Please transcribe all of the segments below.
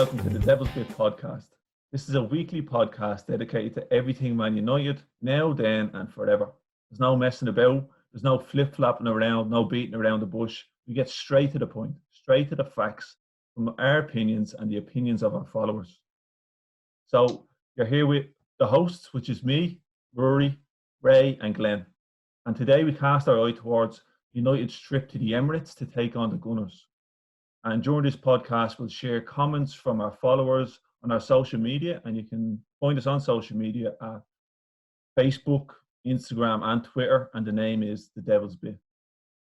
welcome to the Devil's Bit podcast. This is a weekly podcast dedicated to everything Man United, now, then, and forever. There's no messing about, there's no flip-flopping around, no beating around the bush. We get straight to the point, straight to the facts from our opinions and the opinions of our followers. So you're here with the hosts, which is me, Rory, Ray, and Glenn. And today we cast our eye towards United's trip to the Emirates to take on the Gunners. And during this podcast, we'll share comments from our followers on our social media, and you can find us on social media at Facebook, Instagram, and Twitter, and the name is The Devil's Bit.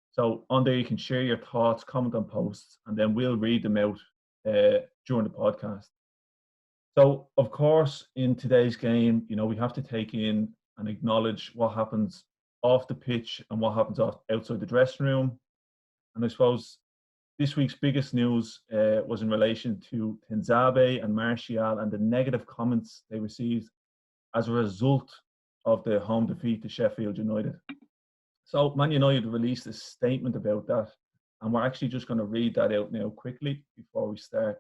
So on there, you can share your thoughts, comment on posts, and then we'll read them out during the podcast. So, of course, in today's game, we have to take in and acknowledge what happens off the pitch and what happens outside the dressing room. And I suppose this week's biggest news was in relation to Tenzabe and Martial and the negative comments they received as a result of the home defeat to Sheffield United. So Man United released a statement about that, and we're actually just going to read that out now quickly before we start.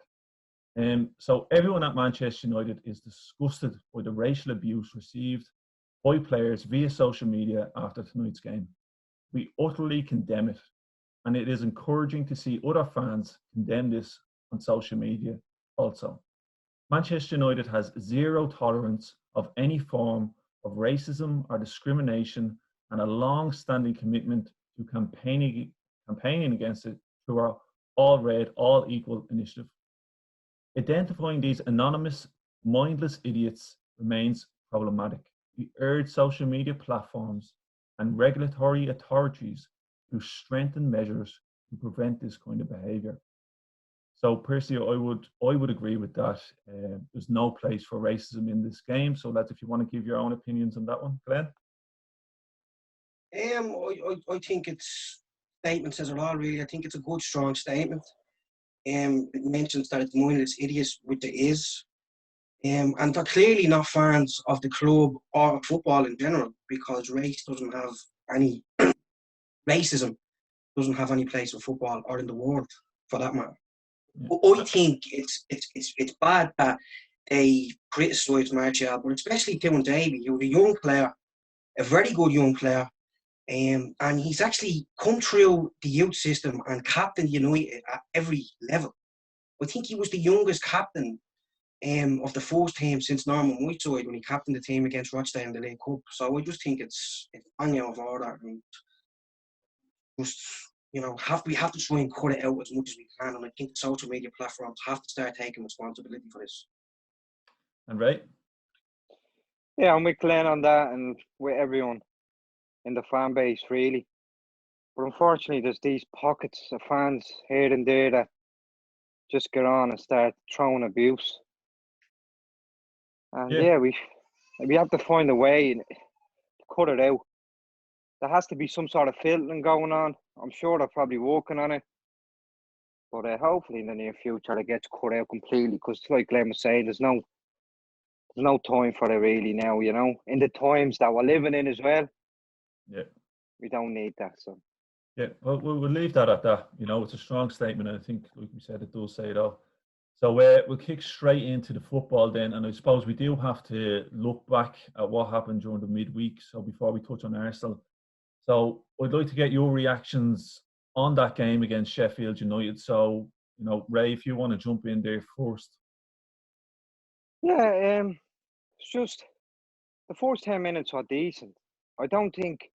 So everyone at Manchester United is disgusted by the racial abuse received by players via social media after tonight's game. We utterly condemn it. And it is encouraging to see other fans condemn this on social media also. Manchester United has zero tolerance of any form of racism or discrimination and a long-standing commitment to campaigning against it through our All Red, All Equal initiative. Identifying these anonymous, mindless idiots remains problematic. We urge social media platforms and regulatory authorities to strengthen measures to prevent this kind of behaviour. So personally, I would agree with that. There's no place for racism in this game. So lads, if you want to give your own opinions on that one, Glenn. I think it's statement says it all really. I think it's a good, strong statement. It mentions that it's mindless idiots, which it is. And they're clearly not fans of the club or football in general, because racism doesn't have any place in football or in the world, for that matter. Yeah. I think it's bad that they criticise Martial, but especially Tim Davey, who's a young player, a very good young player, and he's actually come through the youth system and captained United at every level. I think he was the youngest captain of the first team since Norman Whiteside when he captained the team against Rochdale in the League Cup. So I just think it's bang out of order, and just we have to try and cut it out as much as we can. And I think the social media platforms have to start taking responsibility for this. And Ray? Yeah, I'm with Glenn on that, and with everyone in the fan base really. But unfortunately, there's these pockets of fans here and there that just get on and start throwing abuse. And we have to find a way to cut it out. There has to be some sort of filtering going on. I'm sure they're probably working on it. But hopefully in the near future it gets cut out completely, because like Glenn was saying, there's no time for it really now, in the times that we're living in as well. Yeah. We don't need that. So yeah, well, we'll leave that at that. It's a strong statement, and I think, like we said, it does say it all. So we'll kick straight into the football then, and I suppose we do have to look back at what happened during the midweek. So before we touch on Arsenal, so I'd like to get your reactions on that game against Sheffield United. So Ray, if you want to jump in there first. Yeah, it's just the first 10 minutes were decent. I don't think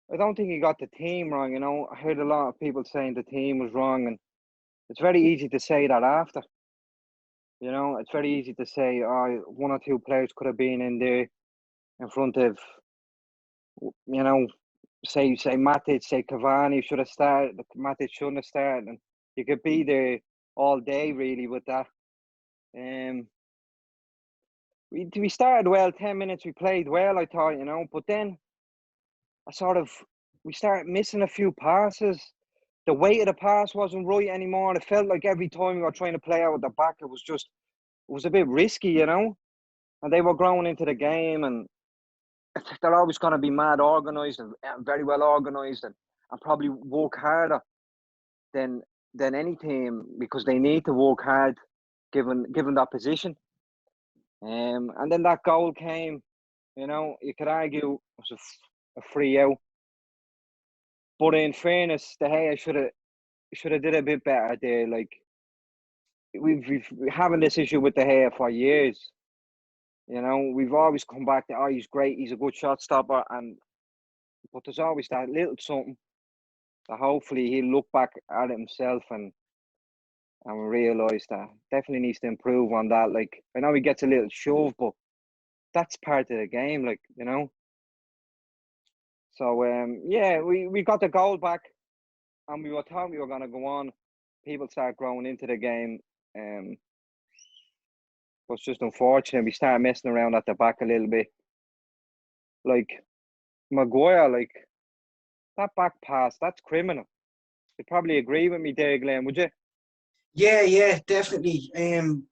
he got the team wrong. I heard a lot of people saying the team was wrong, and it's very easy to say that after. It's very easy to say, one or two players could have been in there in front of, say Matic, say Cavani should have started, Matic shouldn't have started, and you could be there all day really with that. We started well, 10 minutes we played well, I thought, but then we started missing a few passes. The weight of the pass wasn't right anymore. It felt like every time we were trying to play out at the back, it was a bit risky, and they were growing into the game, and they're always going to be mad organised and very well organised, and probably work harder than any team, because they need to work hard given that position. And then that goal came. You know, you could argue it was a free out. But in fairness, De Gea should have did a bit better there. Like we've having this issue with De Gea for years. You know, we've always come back to, oh, he's great, he's a good shot stopper, but there's always that little something that hopefully he'll look back at it himself and realise that definitely needs to improve on that. Like, I know he gets a little shove, but that's part of the game, like, you know. So yeah, we got the goal back, and we were thought we were going to go on. People start growing into the game. But it's just unfortunate. We start messing around at the back a little bit. Like Maguire, like that back pass, that's criminal. You'd probably agree with me there, Glenn, would you? Yeah, definitely. You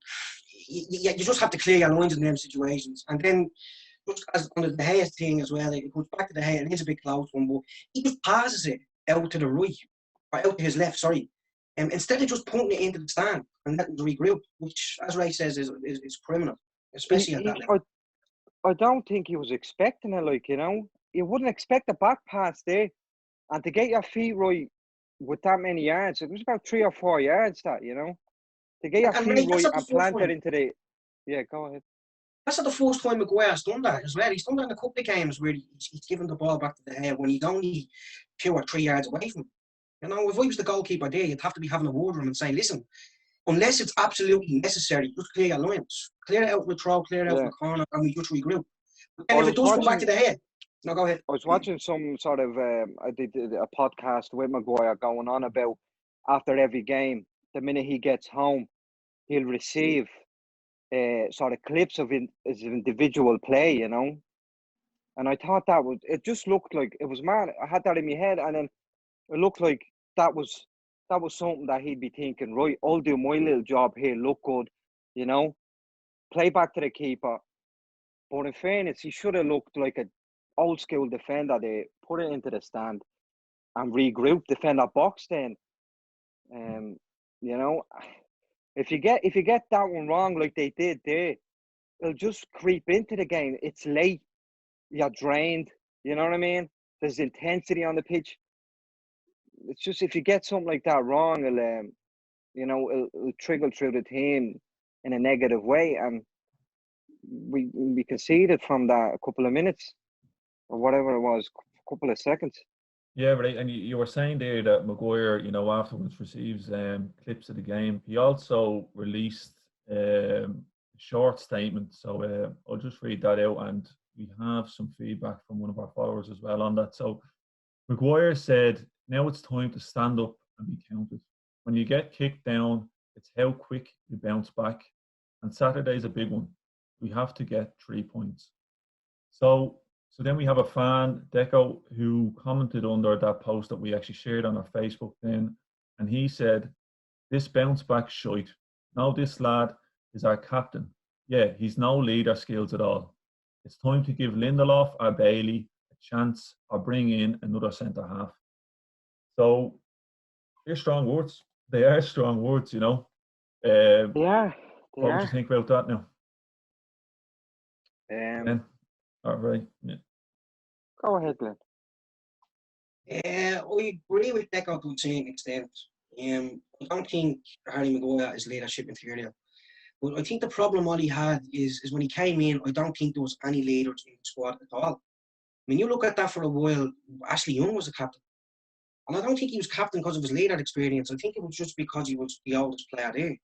just have to clear your lines in them situations, and then just as on the De Gea thing as well, like, it goes back to De Gea. It is a big close one, but he just passes it out to the right or out to his left. Sorry, instead of just putting it into the stand and letting the regroup, which, as Ray says, is criminal, especially at that level. I don't think he was expecting it. Like, you know, you wouldn't expect a back pass there, and to get your feet right with that many yards, it was about 3 or 4 yards. That, you know, to get your feet right and plant it into the. Yeah, go ahead. That's not the first time Maguire's done that as well. He's done that in a couple of games where he's given the ball back to the head when he's only 2 or 3 yards away from him. You know, if I was the goalkeeper there, you'd have to be having a word with him and saying, listen, unless it's absolutely necessary, just clear your lines. Clear it out in the throw, clear it out in the corner, and we just regroup. But then if it does come back to the head, no, go ahead. I was watching some sort of, I did a podcast with Maguire going on about after every game, the minute he gets home, he'll receive sort of clips of his individual play, you know. And I thought it just looked like, it was mad. I had that in my head, and then it looked like that was something that he'd be thinking, right, I'll do my little job here, look good, you know, play back to the keeper. But in fairness, he should have looked like an old school defender there, put it into the stand and regroup, defend that box then. You know, if you get that one wrong like they did there, it'll just creep into the game. It's late, you're drained, you know what I mean? There's intensity on the pitch. It's just, if you get something like that wrong, it'll trickle through the team in a negative way, and we conceded from that a couple of minutes or whatever it was, a couple of seconds. Yeah, right. And you were saying there that Maguire, you know, afterwards receives clips of the game. He also released a short statement. So I'll just read that out, and we have some feedback from one of our followers as well on that. So Maguire said, "Now it's time to stand up and be counted. When you get kicked down, it's how quick you bounce back. And Saturday's a big one. We have to get 3 points." So then we have a fan, Deco, who commented under that post that we actually shared on our Facebook then. And he said, "This bounce back shite. Now this lad is our captain. Yeah, he's no leader skills at all. It's time to give Lindelof or Bailey a chance or bring in another centre half." So they're strong words. They are strong words, you know. What would you think about that now? All right. Yeah. Go ahead, Glenn. I agree with Deco to a certain extent. I don't think Harry Maguire is leadership material. But I think the problem all he had is when he came in, I don't think there was any leaders in the squad at all. I mean, you look at that for a while, Ashley Young was a captain. And I don't think he was captain because of his leader experience. I think it was just because he was the oldest player there.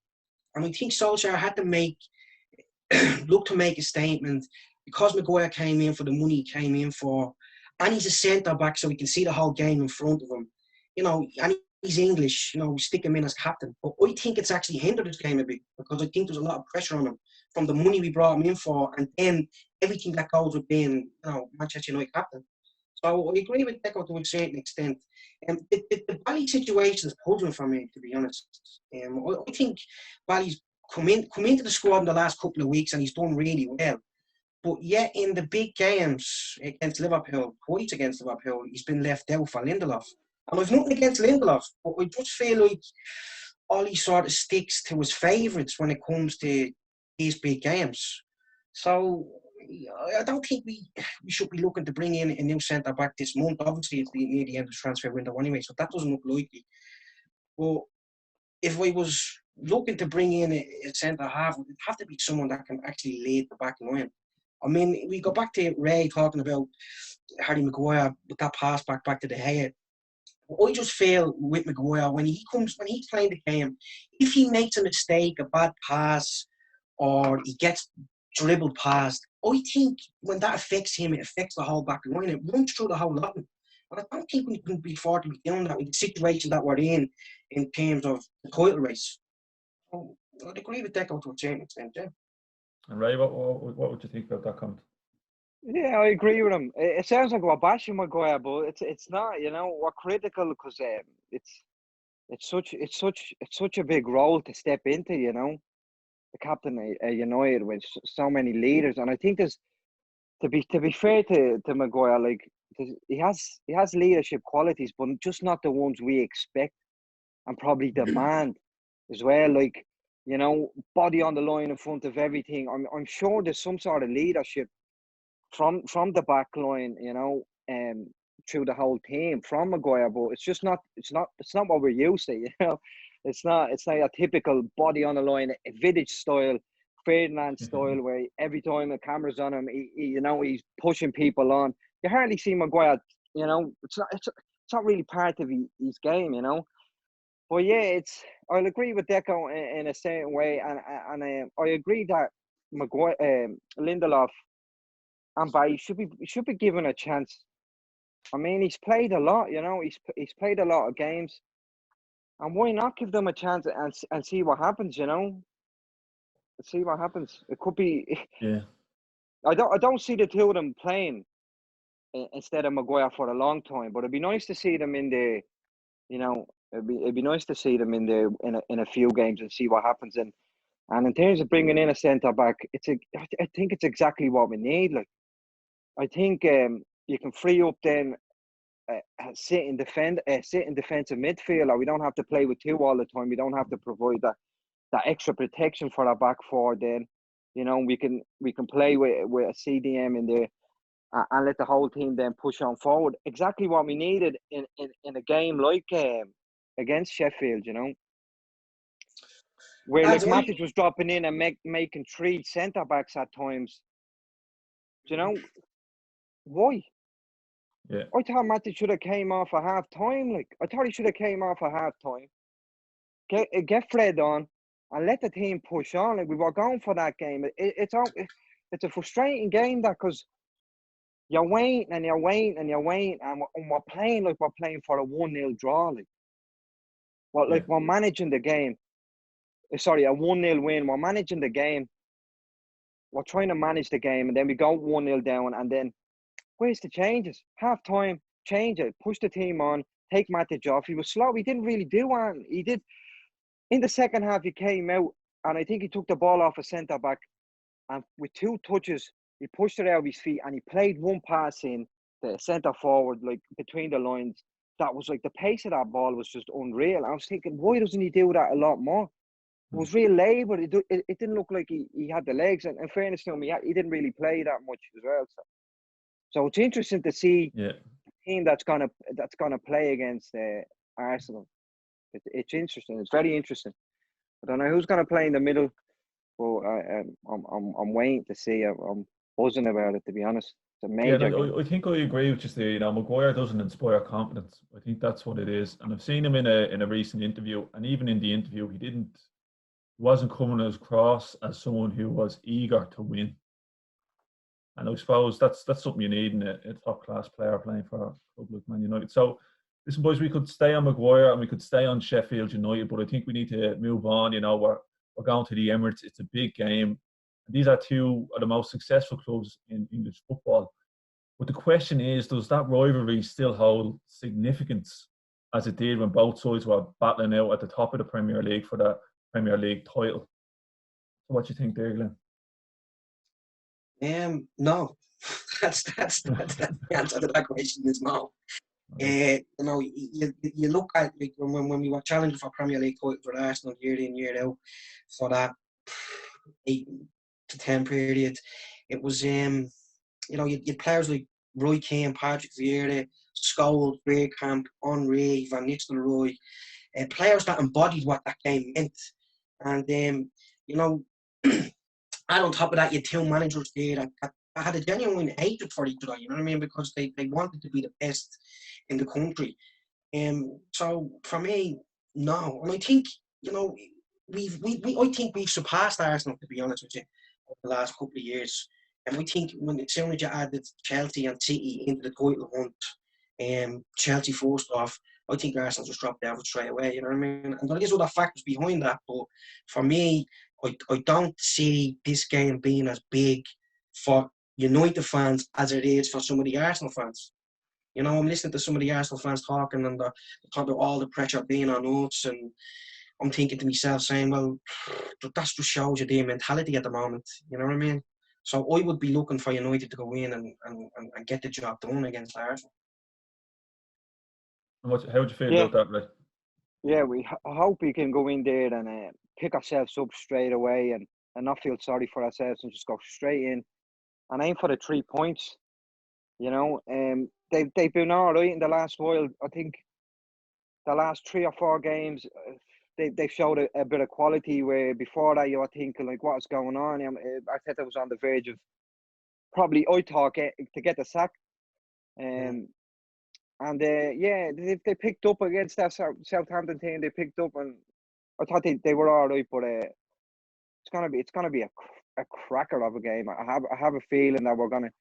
And I think Solskjaer had to look to make a statement because Maguire came in for the money he came in for, and he's a centre-back so he can see the whole game in front of him. You know, and he's English, you know, we stick him in as captain. But I think it's actually hindered this game a bit because I think there's a lot of pressure on him from the money we brought him in for and then everything that goes with being, you know, Manchester United captain. So I agree with Deco to a certain extent. The Bally situation is puzzling for me, to be honest. I think Bally's come into the squad in the last couple of weeks and he's done really well. But yet in the big games against Liverpool, twice against Liverpool, he's been left out for Lindelof. And I've nothing against Lindelof, but I just feel like Ollie sort of sticks to his favourites when it comes to these big games. So I don't think we should be looking to bring in a new centre-back this month. Obviously, it's near the end of the transfer window anyway, so that doesn't look likely. But if we was looking to bring in a centre-half, it would have to be someone that can actually lead the back line. I mean, we go back to Ray talking about Harry Maguire with that pass back to De Gea. I just feel with Maguire, when he's playing the game, if he makes a mistake, a bad pass, or he gets dribbled past, I think when that affects him, it affects the whole back line. It runs through the whole lot. And I don't think we can be afford to be doing that with the situation that we're in terms of the title race. So I'd agree with Deco to a certain extent, yeah. And Ray, what would you think about that comment? Yeah, I agree with him. It sounds like we're bashing Maguire, but it's not. You know, we're critical because it's such a big role to step into. You know, the captain of United with so many leaders, and I think there's to be fair to Maguire, like he has leadership qualities, but just not the ones we expect and probably demand as well. Like, you know, body on the line in front of everything. I'm sure there's some sort of leadership from the back line, you know, through the whole team from Maguire, but it's not what we're used to, you know. It's not a typical body on the line, a Vidic style, Ferdinand style, where every time the camera's on him, you know, he's pushing people on. You hardly see Maguire, you know. It's not really part of his game, you know. But yeah, I'll agree with Deco in a certain way, and I agree that Maguire, Lindelof, and Bailly should be given a chance. I mean, he's played a lot, you know. He's played a lot of games, and why not give them a chance and see what happens, you know? See what happens. It could be. Yeah. I don't see the two of them playing instead of Maguire for a long time, but it'd be nice to see them in the, you know, it'd be nice to see them in a few games and see what happens. And in terms of bringing in a centre back, I think it's exactly what we need. Like, I think you can free up then sit in defensive midfield, or we don't have to play with two all the time. We don't have to provide that extra protection for our back four. Then, you know, we can play with a CDM in there and let the whole team then push on forward. Exactly what we needed in a game like against Sheffield, you know, where like Matic was dropping in and making three centre backs at times. You know, why? Yeah. I thought Matic should have came off at half time. Like, I thought he should have came off at half time. Get Fred on and let the team push on. Like, we were going for that game. It's a frustrating game, that, because you're waiting and you're waiting and you're waiting, and we're playing like we're playing for a 1-0 draw. Like, we're managing the game. Sorry, a 1-0 win. We're managing the game. We're trying to manage the game, and then we go 1-0 down, and then where's the changes? Half time, change it, push the team on, take Matic off. He was slow. He didn't really do one. He did. In the second half, he came out, and I think he took the ball off a centre back, and with two touches, he pushed it out of his feet, and he played one pass in the centre forward, like between the lines. That was like, the pace of that ball was just unreal. I was thinking, why doesn't he do that a lot more? It was real labour. It didn't look like he had the legs. And in fairness to him, he didn't really play that much as well. So it's interesting to see a team that's gonna play against Arsenal. It's interesting. It's very interesting. I don't know who's gonna play in the middle, but I'm waiting to see. I'm buzzing about it, to be honest. It's a major. Yeah, I think I agree with you there. You know, Maguire doesn't inspire confidence. I think that's what it is. And I've seen him in a recent interview, and even in the interview, he wasn't coming across as someone who was eager to win. And I suppose that's something you need in a top class player playing for a club like Man United. So, listen, boys, we could stay on Maguire and we could stay on Sheffield United, but I think we need to move on. You know, we're going to the Emirates. It's a big game. These are two of the most successful clubs in English football. But the question is, does that rivalry still hold significance as it did when both sides were battling out at the top of the Premier League for the Premier League title? So what do you think there, Glenn? No. That's the answer to that question is no. You know, you look at like when we were challenging for Premier League titles with Arsenal year in year out for that 8 to 10 period, it was you know, you had players like Roy Keane, Patrick Vieira, Scholes, Bergkamp, Henry, Van Nistelrooy, players that embodied what that game meant. And you know, and on top of that, you had two managers there that had a genuine hatred for each other, you know what I mean? Because they wanted to be the best in the country. So for me, no. And I think, you know, I think we've surpassed Arsenal, to be honest with you, over the last couple of years. And I think as soon as you added Chelsea and City into the title hunt, Chelsea first off, I think Arsenal just dropped out straight away, you know what I mean? And there is other factors behind that, but for me, I don't see this game being as big for United fans as it is for some of the Arsenal fans. You know, I'm listening to some of the Arsenal fans talking and they're talking about all the pressure being on us, and I'm thinking to myself, saying, well, that just shows you their mentality at the moment, you know what I mean? So I would be looking for United to go in and get the job done against Arsenal. How would you feel about that, Ray? Yeah, I hope we can go in there and pick ourselves up straight away and not feel sorry for ourselves and just go straight in and aim for the 3 points. You know, they've been all right in the last while. I think the last 3 or 4 games, they showed a bit of quality, where before that you were thinking, like, what's going on? Arteta was on the verge of probably, I thought, to get the sack. And they picked up against that Southampton team. They picked up, and I thought they were all right, but it's gonna be a cracker of a game. I have a feeling that we're gonna,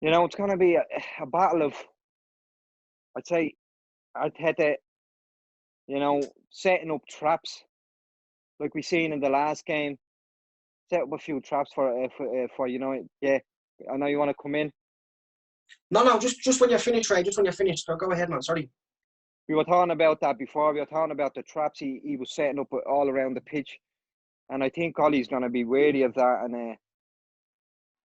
you know, it's gonna be a battle of, I'd say, Arteta, you know, setting up traps like we seen in the last game. Set up a few traps for you know. Yeah, I know you want to come in. No, just when you're finished, Ray. Just when you're finished. Go ahead, man. Sorry. We were talking about that before. We were talking about the traps he was setting up all around the pitch, and I think Ollie's going to be wary of that. And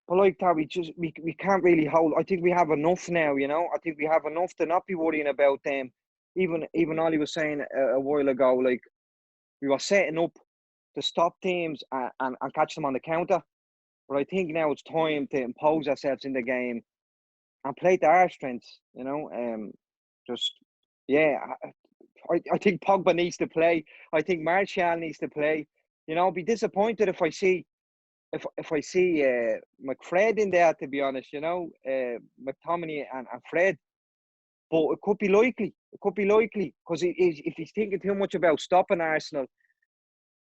but like that, we can't really hold. I think we have enough now. You know, I think we have enough to not be worrying about them. Even Ollie was saying a while ago, like, we were setting up to stop teams and catch them on the counter. But I think now it's time to impose ourselves in the game and play to our strengths, you know. I think Pogba needs to play. I think Martial needs to play. You know, I'll be disappointed if I see McFred in there, to be honest, you know, McTominay and Fred. But it could be likely. It could be likely, because if he's thinking too much about stopping Arsenal,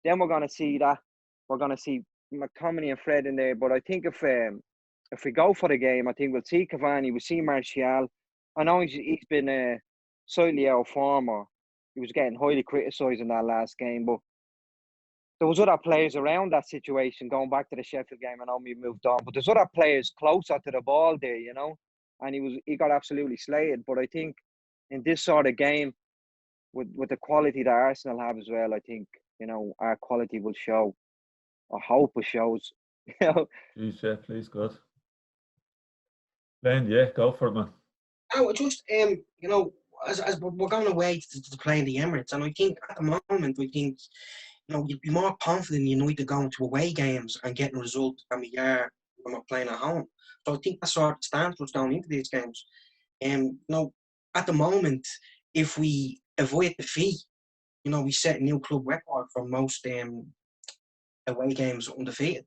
then we're going to see that. We're going to see McTominay and Fred in there. But I think if we go for the game, I think we'll see Cavani, we'll see Martial. I know he's been slightly out of form, or he was getting highly criticised in that last game, but there was other players around that situation, going back to the Sheffield game. I know we moved on, but there's other players closer to the ball there, you know, and he got absolutely slated. But I think in this sort of game, with the quality that Arsenal have as well, I think, you know, our quality will show. I hope it shows. You know. Jeez, yeah, please, God. Ben, yeah, go for it, man. Oh, just you know, as we're going away to play in the Emirates, and I think at the moment, you know, you'd be more confident in United going to away games and getting results than we are when we're playing at home. So I think that sort of stance was down into these games. You know, at the moment, if we avoid defeat, you know, we set a new club record for most away games undefeated,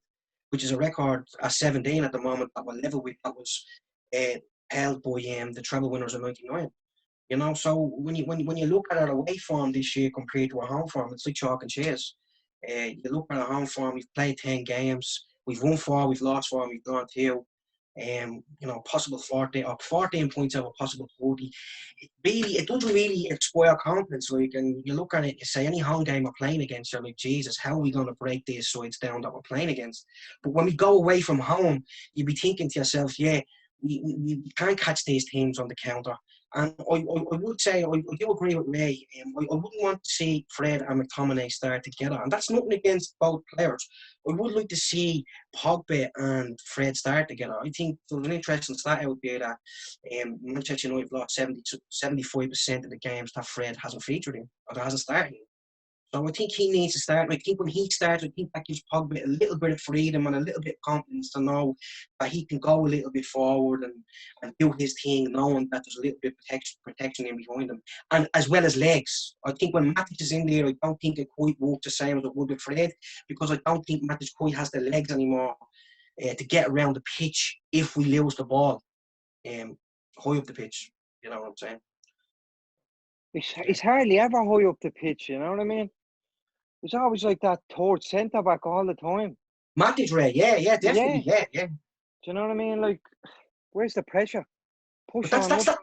which is a record at 17 at the moment that we're level with. That was held by the treble winners of '99. You know, so when you look at our away form this year compared to our home form, it's like chalk and cheese. You look at our home form, we've played 10 games, we've won 4, we've lost 4, we've drawn 2. You know, possible 14 points out of possible 40. It doesn't really inspire confidence. Like, and you look at it, you say any home game we're playing against, you're like, Jesus, how are we going to break these sides down that we're playing against? But when we go away from home, you'd be thinking to yourself, yeah, we can't catch these teams on the counter. And I would say, I do agree with Ray. I wouldn't want to see Fred and McTominay start together. And that's nothing against both players. I would like to see Pogba and Fred start together. I think there's an interesting stat out there that Manchester United lost 75% of the games that Fred hasn't featured in, or hasn't started in. So I think he needs to start. And I think when he starts, I think that gives Pogba a little bit of freedom and a little bit of confidence to know that he can go a little bit forward and do his thing, knowing that there's a little bit of protection in behind him. And as well as legs. I think when Matic is in there, I don't think it quite works the same as it would with Fred, because I don't think Matic quite has the legs anymore to get around the pitch if we lose the ball high up the pitch. You know what I'm saying? He's hardly ever high up the pitch, you know what I mean? He's always like that third centre back all the time. Matic, Ray, yeah, definitely, yeah. Do you know what I mean? Like, where's the pressure? Push But on up.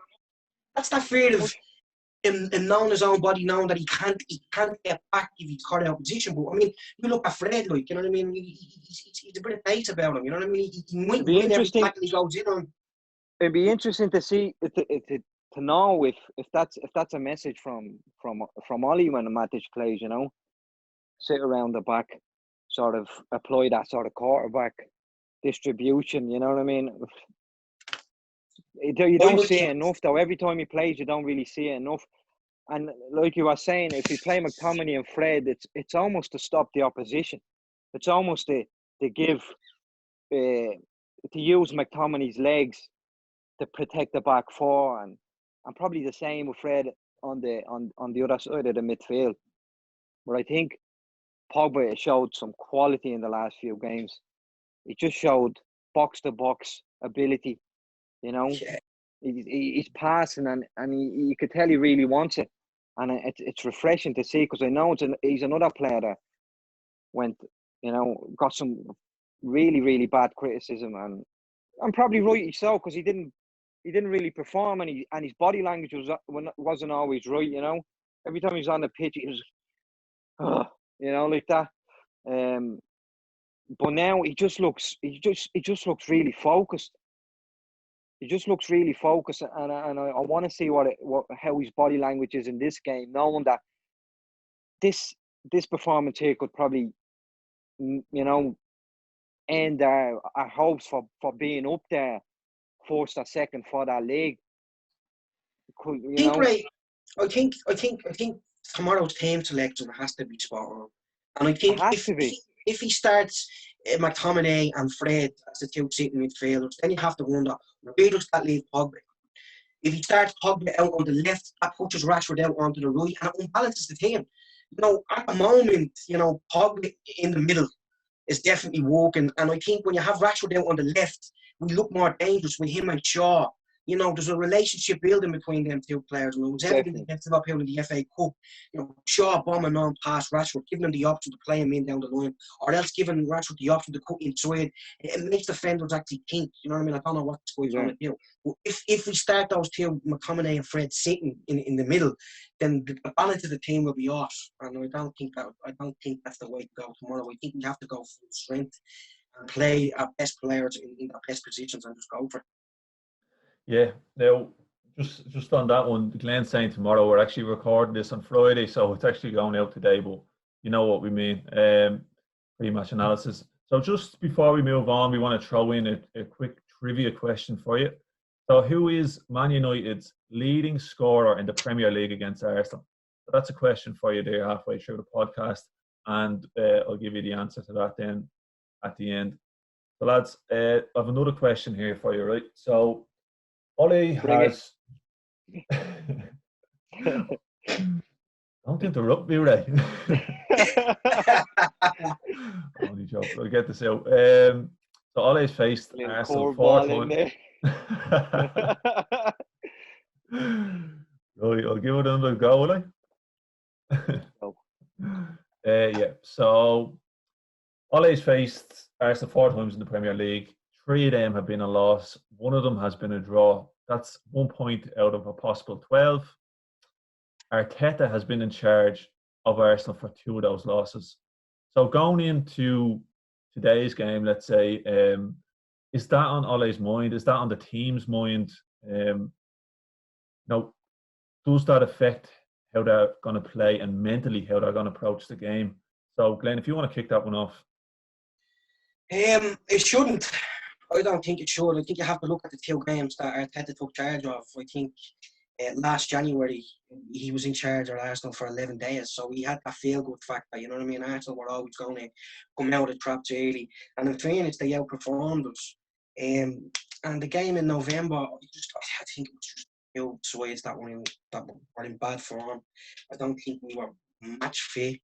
that's that fear of him knowing his own body, knowing that he can't get back if he's caught out of position. But I mean, you look at Fred, like, you know what I mean? He's a bit of pace about him, you know what I mean? He might win every tackle he goes in on. It'd be interesting to see to know if that's a message from Ollie when the Matic plays, you know, sit around the back, sort of apply that sort of quarterback distribution, you know what I mean? You don't see it enough though. Every time he plays, you don't really see it enough. And like you were saying, if you play McTominay and Fred, it's almost to stop the opposition. It's almost to give to use McTominay's legs to protect the back four, and probably the same with Fred on the other side of the midfield. But I think Pogba showed some quality in the last few games. He just showed box to box ability. You know, he's passing and you could tell he really wants it, and it's refreshing to see, because I know he's another player that went, you know, got some really, really bad criticism, and probably rightly so, because he didn't really perform, and his body language wasn't always right. You know, every time he was on the pitch, he was, you know, like that. But now he just looks really focused. He just looks really focused, and I want to see how his body language is in this game, knowing that this performance here could probably, you know, end our hopes for being up there, first or second for that league. I think tomorrow's team selection has to be spot on, and I think if he starts McTominay and Fred as the two sitting midfielders, then you have to wonder, where does that leave Pogba? If he starts Pogba out on the left, that pushes Rashford out onto the right, and it unbalances the team. You know, at the moment, you know, Pogba in the middle is definitely working, and I think when you have Rashford out on the left, we look more dangerous with him and Shaw. You know, there's a relationship building between them two players. And it was evident against Liverpool in the FA Cup. You know, Shaw bombing on past Rashford, giving him the option to play him in down the line, or else giving Rashford the option to cut inside. It makes defenders actually think. You know what I mean? I don't know what this guy's going to do. But if we start those two, McTominay and Fred, sitting in the middle, then the balance of the team will be off. And I don't think that's the way to go tomorrow. I think we have to go full strength and play our best players in their best positions and just go for it. Yeah, now just on that one, Glenn's saying tomorrow, we're actually recording this on Friday, so it's actually going out today, but you know what we mean, pre-match analysis. So just before we move on, we want to throw in a quick trivia question for you. So who is Man United's leading scorer in the Premier League against Arsenal? So that's a question for you there halfway through the podcast, and I'll give you the answer to that then at the end. So lads, I have another question here for you, right? So Ollie has... Don't interrupt me, Ray. Only joke. I'll get this out. So Ollie's faced Arsenal 4 times. Right, I'll give it another go, will I? Yeah, so Ollie's faced Arsenal 4 times in the Premier League. 3 of them have been a loss. 1 of them has been a draw. That's 1 point out of a possible 12. Arteta has been in charge of Arsenal for 2 of those losses. So going into today's game, let's say, is that on Ole's mind? Is that on the team's mind? Now, does that affect how they're going to play and mentally how they're going to approach the game? So, Glenn, if you want to kick that one off. It shouldn't. I don't think it should. I think you have to look at the 2 games that Arteta took charge of. I think last January he was in charge of Arsenal for 11 days, so he had that feel-good factor. You know what I mean? Arsenal were always going to come out of the traps early, and in fairness, they outperformed us. And the game in November, I think it was just sides that were in bad form. I don't think we were match fit.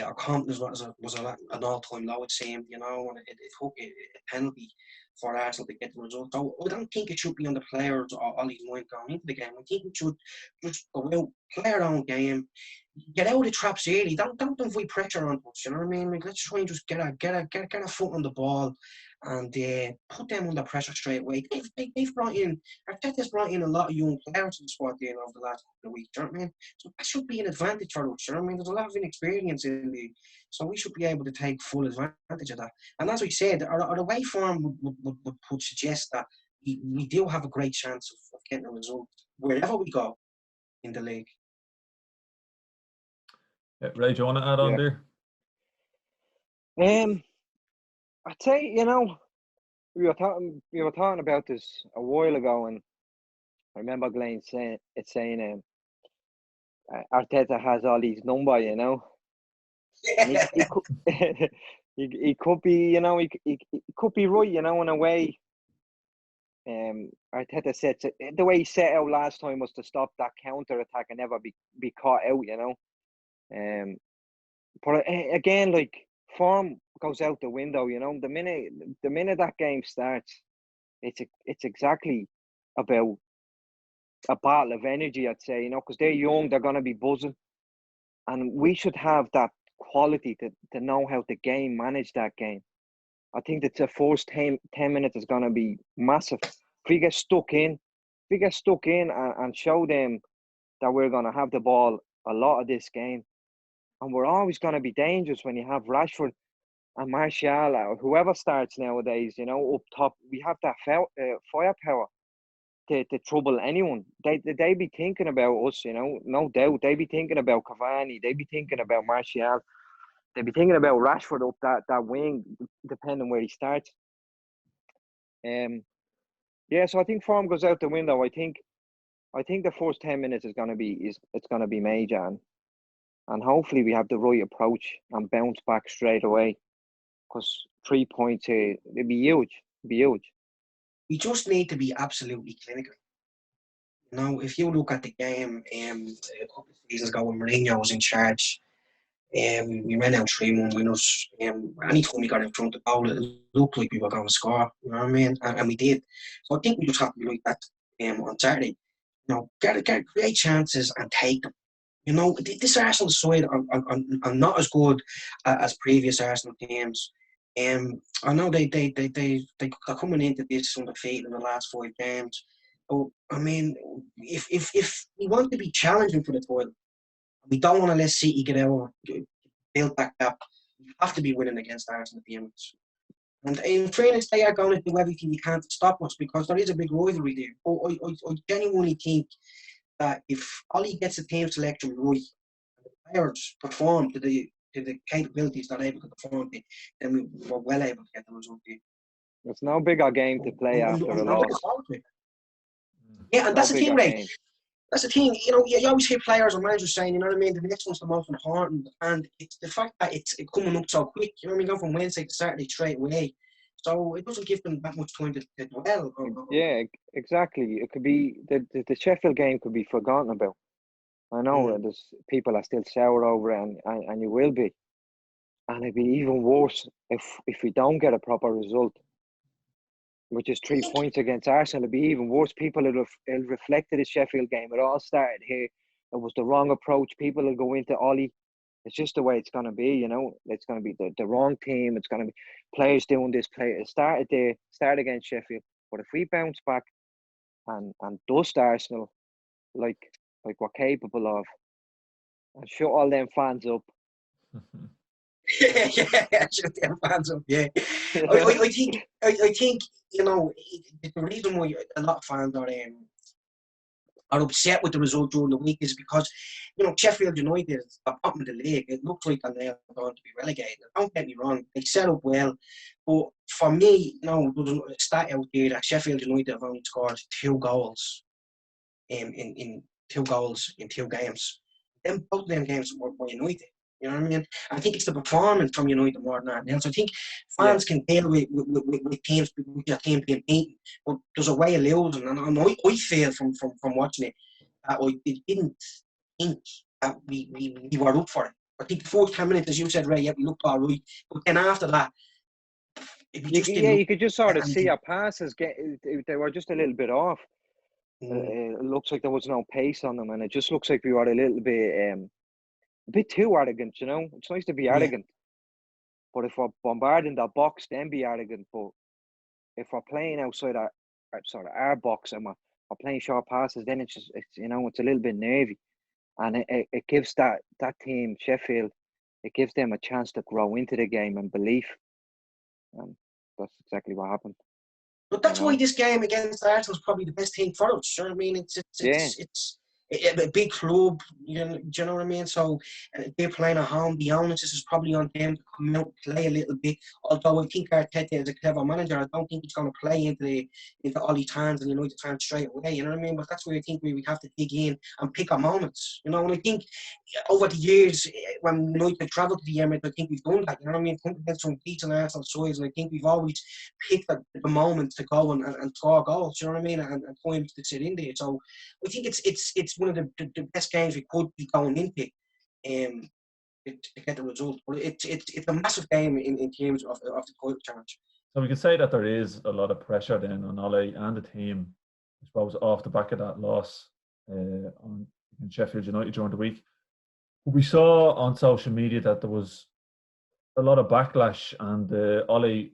Our confidence was an all-time low, it seemed, and it took a penalty for Arsenal to get the result. So I don't think it should be on the players or Ollie's mind going into the game. I think we should just go out, play our own game, get out of the traps early. Don't avoid pressure on us. You know what I mean? Like, let's try and just get a foot on the ball and put them under pressure straight away. They've brought in, Arteta's brought in a lot of young players to the squad there over the last couple of weeks. You know what I mean? So that should be an advantage for us. You know what I mean? There's a lot of inexperience in the, so we should be able to take full advantage of that. And as we said, our away form would suggest that we do have a great chance of getting a result wherever we go in the league. Yeah, Ray, do you want to add on there? I'd say, we were talking about this a while ago, and I remember Glenn saying Arteta has all these numbers, and he could be, he could be right, in a way. Arteta said the way he set out last time was to stop that counter attack and never be caught out, But again, like, form goes out the window, The minute that game starts, it's exactly about a battle of energy, I'd say, because they're young, they're going to be buzzing, and we should have that quality to know how to manage that game. I think that the first 10 minutes is going to be massive. If we get stuck in and show them that we're going to have the ball a lot of this game, and we're always going to be dangerous when you have Rashford and Martial or whoever starts nowadays, up top. We have that firepower to trouble anyone. They be thinking about us, no doubt. They be thinking about Cavani. They be thinking about Martial. They be thinking about Rashford up that wing, depending where he starts. So I think form goes out the window. I think the first 10 minutes is gonna be major, and hopefully we have the right approach and bounce back straight away. Because 3 points here, it'd be huge. We just need to be absolutely clinical. If you look at the game, a couple of seasons ago when Mourinho was in charge, we ran out 3-1 winners. Anytime we got in front of the goal, it looked like we were going to score. You know what I mean? And we did. So I think we just have to be like that on Saturday. Get great chances and take them. This Arsenal side are not as good as previous Arsenal teams. I know they're coming into this undefeated in the last 5 games. So, I mean, if we want to be challenging for the title, we don't want to let City build that gap. We have to be winning against Arsenal at the Emirates. And in fairness, they are going to do everything they can to stop us because there is a big rivalry there. But I genuinely think that if Ollie gets the team selection right, and the players perform to the capabilities that they're able to perform to, then we're well able to get the result here. It's no bigger game to play after a loss. Yeah, and that's the thing, Ray. That's the thing. You always hear players or managers saying, you know what I mean, the next one's the most important. And it's the fact that it's coming up so quick. You know what I mean? Go from Wednesday to Saturday straight away. So it doesn't give them that much time to dwell. Yeah, exactly. It could be the Sheffield game could be forgotten about. I know there's people are still sour over it, and you will be. And it'd be even worse if we don't get a proper result, which is 3 points against Arsenal. It'd be even worse. People will reflect the Sheffield game. It all started here. It was the wrong approach. People will go into Ollie. It's just the way it's going to be, It's going to be the wrong team. It's going to be players doing this. It started there, started against Sheffield. But if we bounce back and dust Arsenal like we're capable of, and shut all them fans up. yeah, shut them fans up. Yeah, I think the reason why a lot of fans are are upset with the result during the week is because, Sheffield United are bottom of the league. It looks like they're now going to be relegated. Don't get me wrong, they set up well. But for me, there's a stat out there that Sheffield United have only scored 2 goals in 2 goals in 2 games. Then both of them games were United. You know what I mean? I think it's the performance from United more than anything else. I think fans can deal with teams, with their team being beaten, but there's a way of losing. And I feel from watching it that I didn't think that we were up for it. I think the first 10 minutes, as you said, Ray, we looked all right. But then after that, you could just sort of see our passes they were just a little bit off. It looks like there was no pace on them, and it just looks like we were a little bit a bit too arrogant, It's nice to be arrogant, but if we're bombarding the box, then be arrogant. But if we're playing outside our box and we're playing short passes, then it's a little bit nervy, and it gives that team, Sheffield, it gives them a chance to grow into the game and belief. And that's exactly what happened. But that's why this game against Arsenal is probably the best thing for us. You know what I mean? It's a big club. Do you know what I mean? So they're playing at home. The onus is probably on them to come out and play a little bit. Although I think Arteta is a clever manager, I don't think he's going to play into Ollie's hands and United's hands straight away. You know what I mean? But that's where I think we have to dig in and pick our moments. And I think over the years, when United travelled to the Emirates, I think we've done that. You know what I mean? Come against some decent Arsenal sides, and I think we've always picked the moments to go and score goals. You know what I mean? And times to sit in there. So I think it's one of the best games we could be going into to get the result. But it's a massive game in terms of the title challenge. So we can say that there is a lot of pressure then on Ole and the team, I suppose, off the back of that loss on Sheffield United during the week. But we saw on social media that there was a lot of backlash, and the Ole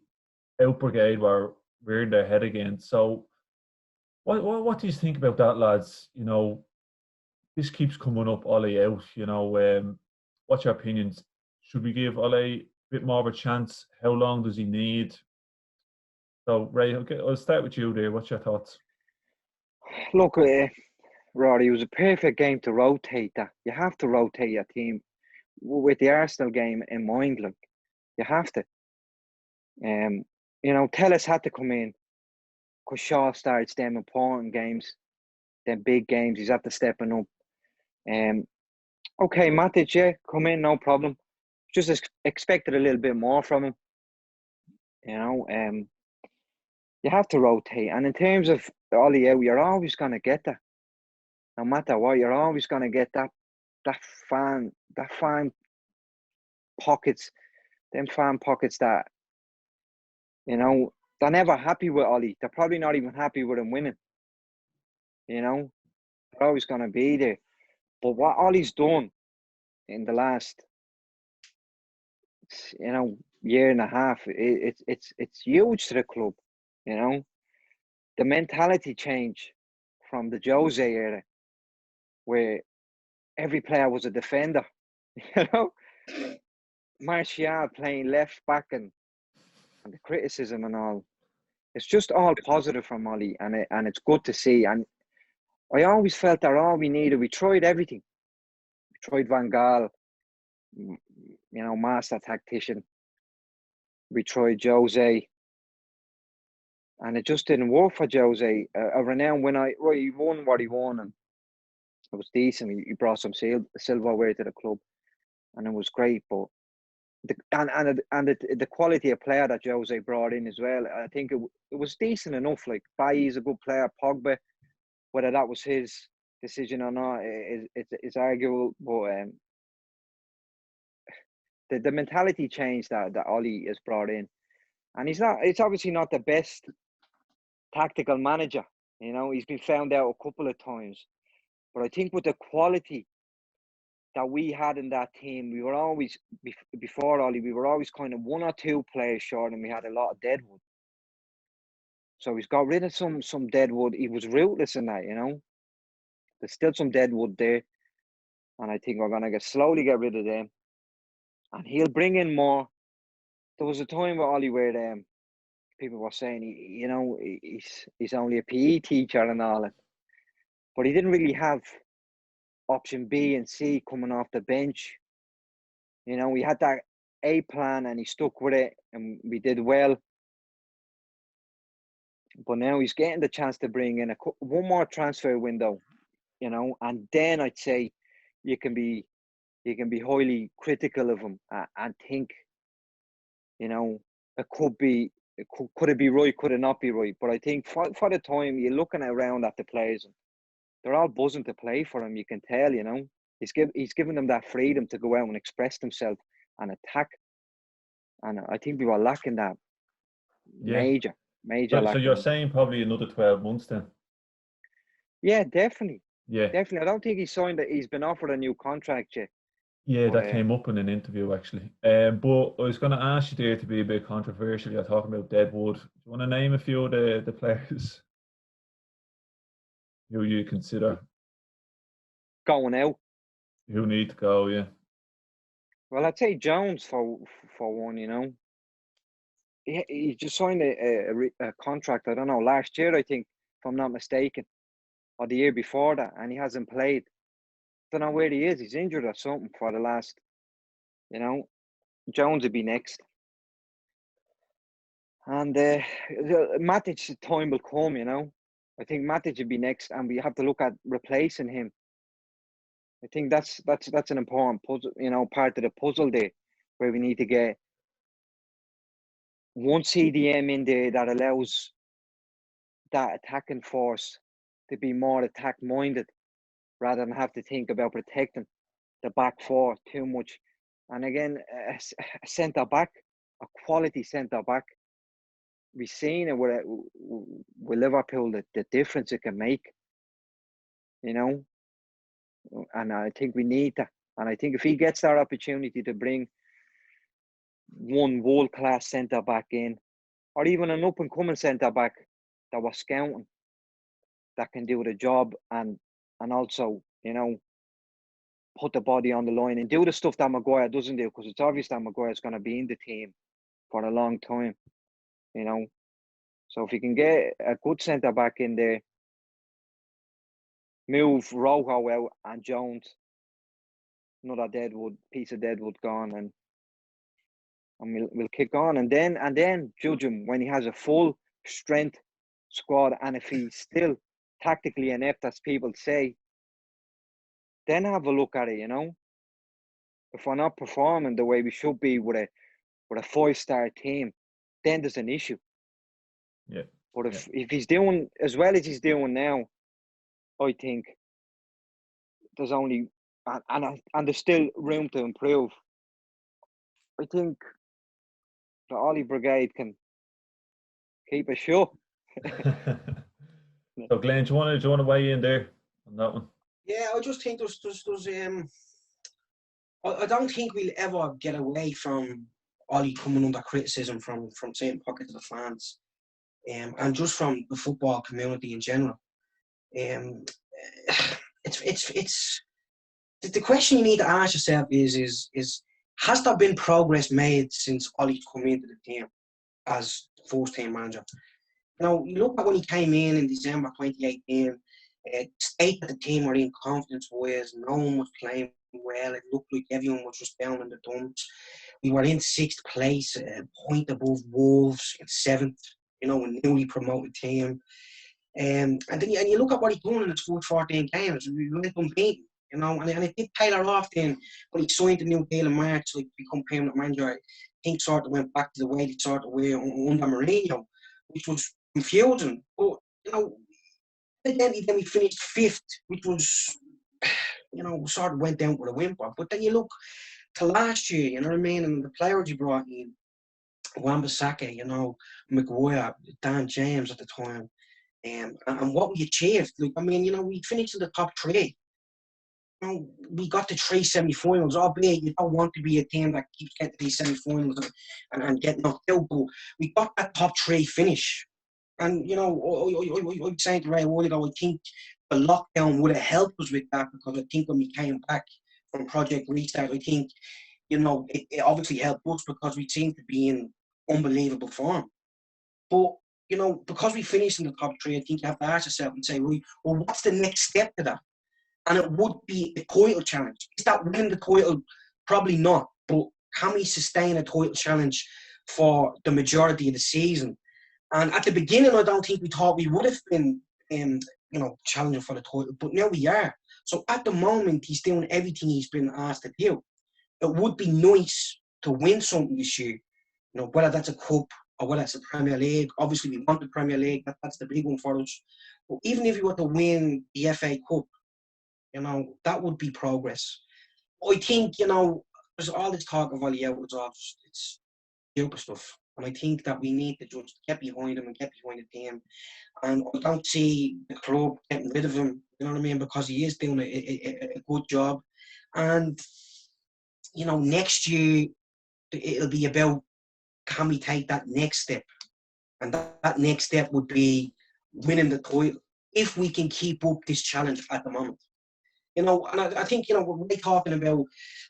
out brigade were rearing their head again. So what do you think about that, lads? This keeps coming up, Ole out. What's your opinions? Should we give Ole a bit more of a chance? How long does he need? So, Ray, I'll start with you there. What's your thoughts? Look, Rory, it was a perfect game to rotate that. You have to rotate your team with the Arsenal game in mind. Like, you have to. Tellus had to come in because Shaw starts them important games, them big games. He's after stepping up. Okay, Matic, come in, no problem. Just expected a little bit more from him. You have to rotate. And in terms of Ollie out, you're always going to get that. No matter what, you're always going to get that fan pockets, them fan pockets that, they're never happy with Ollie. They're probably not even happy with him winning. They're always going to be there. But what Ollie's done in the last, year and a half, it's huge to the club. The mentality change from the Jose era, where every player was a defender. Martial playing left back and the criticism and all. It's just all positive from Ollie, and it's good to see. And I always felt that all we needed, we tried everything. We tried Van Gaal, master tactician. We tried Jose, and it just didn't work for Jose. A renowned winner, he won what he won, and it was decent. He brought some silverware to the club, and it was great. But the quality of player that Jose brought in as well, I think it was decent enough. Like, Bailly's a good player, Pogba, whether that was his decision or not, it's arguable. But the mentality change that Ollie has brought in, and it's obviously not the best tactical manager. He's been found out a couple of times, but I think with the quality that we had in that team, we were always, before Ollie, we were always kind of one or two players short, and we had a lot of deadwood. So he's got rid of some deadwood. He was ruthless in that, There's still some deadwood there, and I think we're going to slowly get rid of them. And he'll bring in more. There was a time with Ollie where people were saying, he's only a PE teacher and all. But he didn't really have option B and C coming off the bench. You know, we had that A plan and he stuck with it and we did well. But now he's getting the chance to bring in one more transfer window, you know, and then I'd say you can be highly critical of him and think, you know, could it be right, could it not be right? But I think for the time you're looking around at the players, they're all buzzing to play for him. You can tell, you know, he's given them that freedom to go out and express themselves and attack. And I think we were lacking that major lacking. So you're saying probably another 12 months then? Yeah, definitely. Yeah. Definitely. I don't think he's been offered a new contract yet. Yeah, that came up in an interview actually. But I was going to ask you there to be a bit controversial. You're talking about Deadwood. Do you want to name a few of the players who you consider going out? Who need to go, yeah. Well, I'd say Jones for one, you know. He just signed a contract, I don't know, last year, I think, if I'm not mistaken, or the year before that, and he hasn't played. Don't know where he is. He's injured or something for the last, you know. Jones would be next. And Matic, time will come, you know. I think Matic would be next, and we have to look at replacing him. I think that's an important puzzle, you know, part of the puzzle there, where we need to get one CDM in there that allows that attacking force to be more attack minded rather than have to think about protecting the back four too much. And again, a centre back, a quality centre back. We've seen it with Liverpool, the difference it can make, you know. And I think we need that. And I think if he gets that opportunity to bring one world-class centre-back in, or even an up-and-coming centre-back that was scouting, that can do the job and also, you know, put the body on the line and do the stuff that Maguire doesn't do, because it's obvious that Maguire's going to be in the team for a long time, you know. So if you can get a good centre-back in there, move Rojo out and Jones, another piece of Deadwood gone, and we'll kick on, and then judge him when he has a full strength squad, and if he's still tactically inept, as people say, then have a look at it, you know. If we're not performing the way we should be with a 5-star team, then there's an issue. Yeah. But if he's doing as well as he's doing now, I think there's only and there's still room to improve. I think the Ollie Brigade can keep it shut. So Glenn, do you want to weigh in there on that one? Yeah, I just think there's I don't think we'll ever get away from Ollie coming under criticism from certain pockets of the fans, and just from the football community in general. It's the question you need to ask yourself is has there been progress made since Ollie's come into the team as first team manager? You know, you look at when he came in December 2018, the state that the team were in confidence-wise, no one was playing well. It looked like everyone was just down in the dumps. We were in 6th place, a point above Wolves, in 7th, you know, a newly promoted team. And then you look at what he's done in his first 14 games. We went unbeaten, you know, and it did tailor off then when he signed the new deal in March, like become permanent manager. I think sort of went back to the way they sort of were under Mourinho, which was confusing. But, you know, then we finished 5th, which was, you know, sort of went down with a whimper. But then you look to last year, you know what I mean, and the players you brought in, Wan-Bissaka, you know, Maguire, Dan James at the time, and what we achieved. Like, I mean, you know, we finished in the top 3. You know, we got to 3 semi-finals, albeit you don't want to be a team that keeps getting to these semi-finals and get knocked out, but we got that top 3 finish. And, you know, I was saying to Ray a while ago, I think the lockdown would have helped us with that, because I think when we came back from Project Restart, I think, you know, it obviously helped us because we seemed to be in unbelievable form. But you know, because we finished in the top three, I think you have to ask yourself and say, well, what's the next step to that? And it would be a title challenge. Is that winning the title? Probably not. But can we sustain a title challenge for the majority of the season? And at the beginning, I don't think we thought we would have been, you know, challenging for the title. But now we are. So at the moment, he's doing everything he's been asked to do. It would be nice to win something this year. You know, whether that's a cup or whether it's the Premier League. Obviously, we want the Premier League. That's the big one for us. But even if we were to win the FA Cup, you know, that would be progress. I think, you know, there's all this talk of Ollie out, it's stupid stuff. And I think that we need to just get behind him and get behind the team. And I don't see the club getting rid of him, you know what I mean, because he is doing a good job. And, you know, next year, it'll be about, can we take that next step? And that next step would be winning the title, if we can keep up this challenge at the moment. You know, and I think, you know, we're talking about,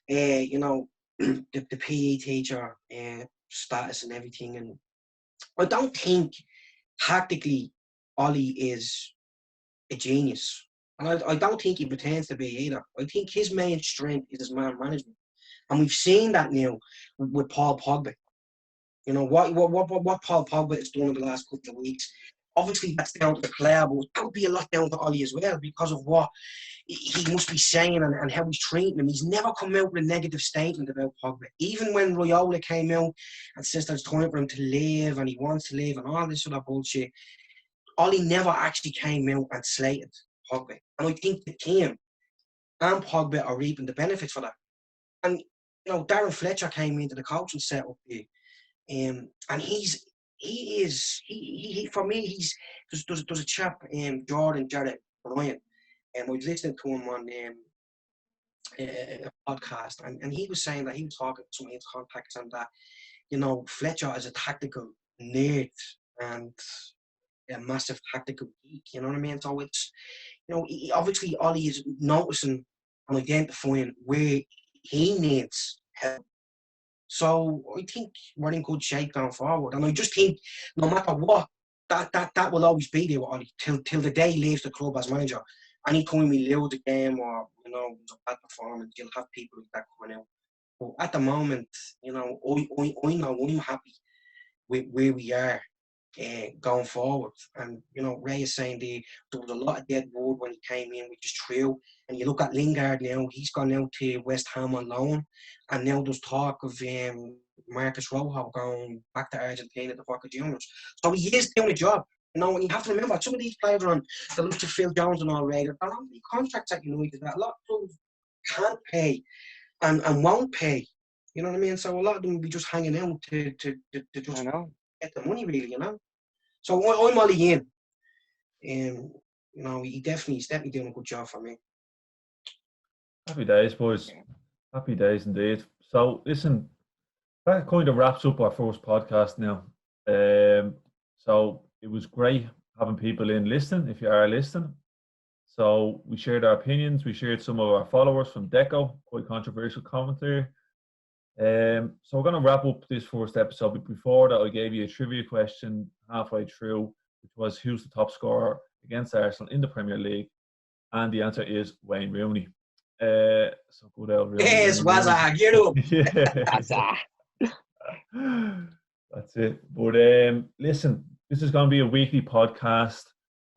you know, the PE teacher status and everything. And I don't think tactically Ollie is a genius. And I don't think he pretends to be either. I think his main strength is his man management. And we've seen that now with Paul Pogba. You know, what Paul Pogba has done in the last couple of weeks. Obviously, that's down to the player, but that would be a lot down to Ollie as well, because of what he must be saying and how he's treating him. He's never come out with a negative statement about Pogba. Even when Raiola came out and says there's time for him to leave and he wants to leave and all this sort of bullshit, Ollie never actually came out and slated Pogba. And I think the team and Pogba are reaping the benefits for that. And, you know, Darren Fletcher came into the coaching setup here, and he for me, there's a chap, Jordan Jarrett Bryan, and I was listening to him on a podcast, and he was saying that he was talking to some of his contacts and that, you know, Fletcher is a tactical nerd and a massive tactical geek, you know what I mean? So it's, you know, obviously Ollie is noticing and identifying where he needs help. So I think we're in good shape going forward. And I just think no matter what, that will always be there with Ollie till the day he leaves the club as manager. Anytime we lose a game or, you know, it's a bad performance, you'll have people like that coming out. But at the moment, you know, I know I'm happy with where we are going forward. And, you know, Ray is saying there was a lot of dead wood when he came in with just trio. And you look at Lingard now, he's gone out to West Ham on loan. And now there's talk of Marcus Rojo going back to Argentina to Boca Juniors. So he is doing a job. You know, and you have to remember, some of these players are on the list of Phil Jones and all right. They're on the contracts at United that a lot of clubs can't pay and won't pay. You know what I mean? So a lot of them will be just hanging out to just get the money, really, you know? So I'm Ollie in. You know, he's definitely doing a good job for me. Happy days, boys. Happy days indeed. So, listen, that kind of wraps up our first podcast now. So, it was great having people in listening, if you are listening. So, we shared our opinions. We shared some of our followers from Deco, quite controversial commentary. So, we're going to wrap up this first episode. But before that, I gave you a trivia question halfway through, which was who's the top scorer against Arsenal in the Premier League? And the answer is Wayne Rooney. So good old Rooney. Yes, Wazza, get up. That's it. But listen, this is going to be a weekly podcast.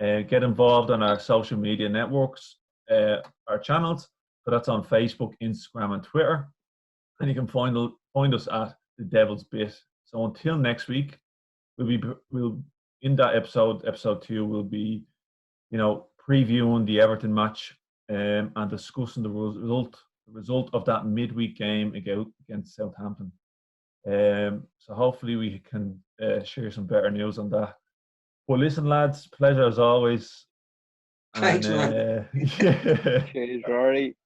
Get involved on our social media networks, our channels. So that's on Facebook, Instagram, and Twitter. And you can find us at The Devil's Bit. So until next week, we'll in that episode 2, we'll be, you know, previewing the Everton match and discussing the result of that midweek game against Southampton. So hopefully we can share some better news on that. But listen, lads, pleasure as always. Thanks, man. Cheers, Rory.